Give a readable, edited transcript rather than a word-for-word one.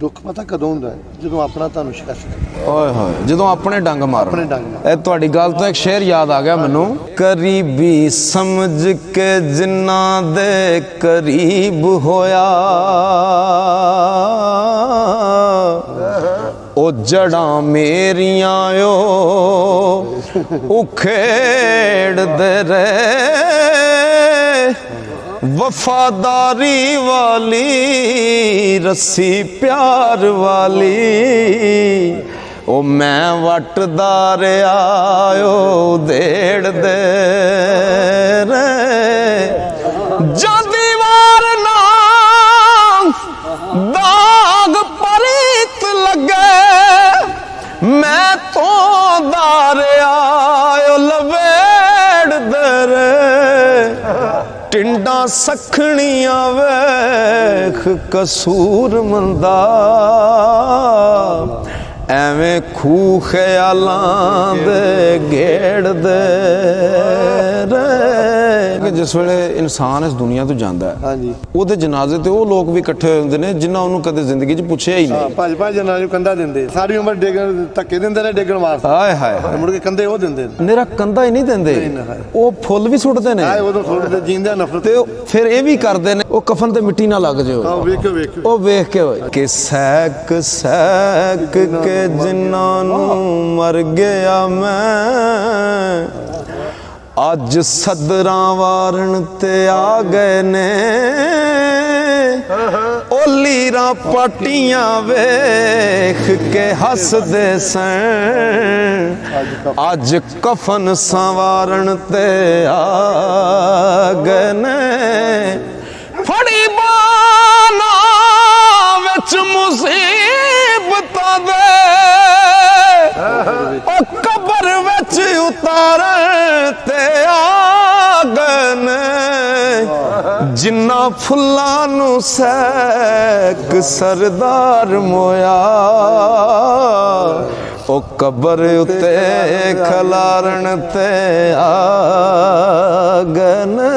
ਦੁੱਖ ਪਤਾ ਕਦੋਂ ਹੁੰਦਾ ਜਦੋਂ ਆਪਣਾ ਤੁਹਾਨੂੰ ਸ਼ਿਕਸਤ ਓਏ ਹੋਏ ਜਦੋਂ ਆਪਣੇ ਡੰਗ ਮਾਰੋ। ਆਪਣੇ ਡੰਗ ਇਹ ਤੁਹਾਡੀ ਗੱਲ ਤੋਂ ਇੱਕ ਸ਼ੇਰ ਯਾਦ ਆ ਗਿਆ ਮੈਨੂੰ। ਕਰੀਬੀ ਸਮਝ ਕੇ ਜਿਨ੍ਹਾਂ ਦੇ ਕਰੀਬ ਹੋਇਆ ਉਹ ਜੜਾਂ ਮੇਰੀਆਂ ਉਹ ਖੇੜਦੇ ਰਹੇ वफादारी वाली रस्सी प्यार वाली ओ मैं वटदा रहा उधेड़ दे रे जादी वार ना दाग परीत लगे मैं तो दारिया लवेड़ दे रे टिंडा सखणिया वेख कसूर मंदा एवें खूह ख्यालां दे घेड़ दे रे। जिस वेले इंसान इस दुनिया तो जांदा है हाँ जी ਉਹਦੇ ਜਨਾਜ਼ੇ ਤੇ ਉਹ ਲੋਕ ਵੀ ਇਕੱਠੇ ਹੁੰਦੇ ਨੇ ਜਿਨ੍ਹਾਂ ਉਹਨੂੰ ਕਦੇ ਜ਼ਿੰਦਗੀ 'ਚ ਪੁੱਛਿਆ ਹੀ ਨਹੀਂ। ਭੱਜ ਭੱਜ ਜਨਾਜ਼ੇ ਕੰਧਾ ਦਿੰਦੇ ਸਾਰੀ ਉਮਰ ਡੇਗਣ ਧੱਕੇ ਦਿੰਦੇ ਨੇ ਡੇਗਣ ਵਾਸਤੇ। ਹਾਏ ਹਾਏ ਮੁੜ ਕੇ ਕੰਧੇ ਉਹ ਦਿੰਦੇ ਨੇ ਮੇਰਾ ਕੰਧਾ ਹੀ ਨਹੀਂ ਦਿੰਦੇ ਉਹ ਫੁੱਲ ਵੀ ਸੁੱਟਦੇ ਨੇ। ਆਏ ਉਦੋਂ ਥੋੜੇ ਜਿੰਦਿਆਂ ਨਫ਼ਰਤ ਤੇ ਫਿਰ ਇਹ ਵੀ ਕਰਦੇ ਨੇ ਉਹ ਕਫਨ ਤੇ ਮਿੱਟੀ ਨਾ ਲੱਗ ਜਾਓ। ਆਹ ਵੇਖੋ ਵੇਖੋ ਉਹ ਵੇਖ ਕੇ ਹੋਏ ਕਿ ਸੈਕ ਸੈਕ ਕੇ ਜਿਨ੍ਹਾਂ ਨੂੰ ਮਰ ਗਿਆ ਮੈਂ ਅੱਜ ਸਦਰਾਂ ਵਾਰਨ ਤੇ ਆ ਗਏ ਨੇ ਉਹ ਲੀਰਾਂ ਪਾਟੀਆਂ ਵੇਖ ਕੇ ਹੱਸਦੇ ਸਨ ਅੱਜ ਕਫਨ ਸੰਵਾਰਨ ਤੇ ਆ ਗਏ ਨੇ ਫੜੀ ਬਾਨਾ ਵਿੱਚ ਮੁਸੀਬਤਾਂ ਦੇ ਉਹ ਕਬਰ ਵਿੱਚ ਉਤਾਰਨ ਤੇ ਆ ਗਏ ਨੇ ਜਿੰਨਾ ਫੁੱਲਾਂ ਨੂੰ ਸੈਕ ਸਰਦਾਰ ਮੋਇਆ ਉਹ ਕਬਰ ਉਤੇ ਖਲਾਰਨ ਤੇ ਆ ਗਏ ਨੇ।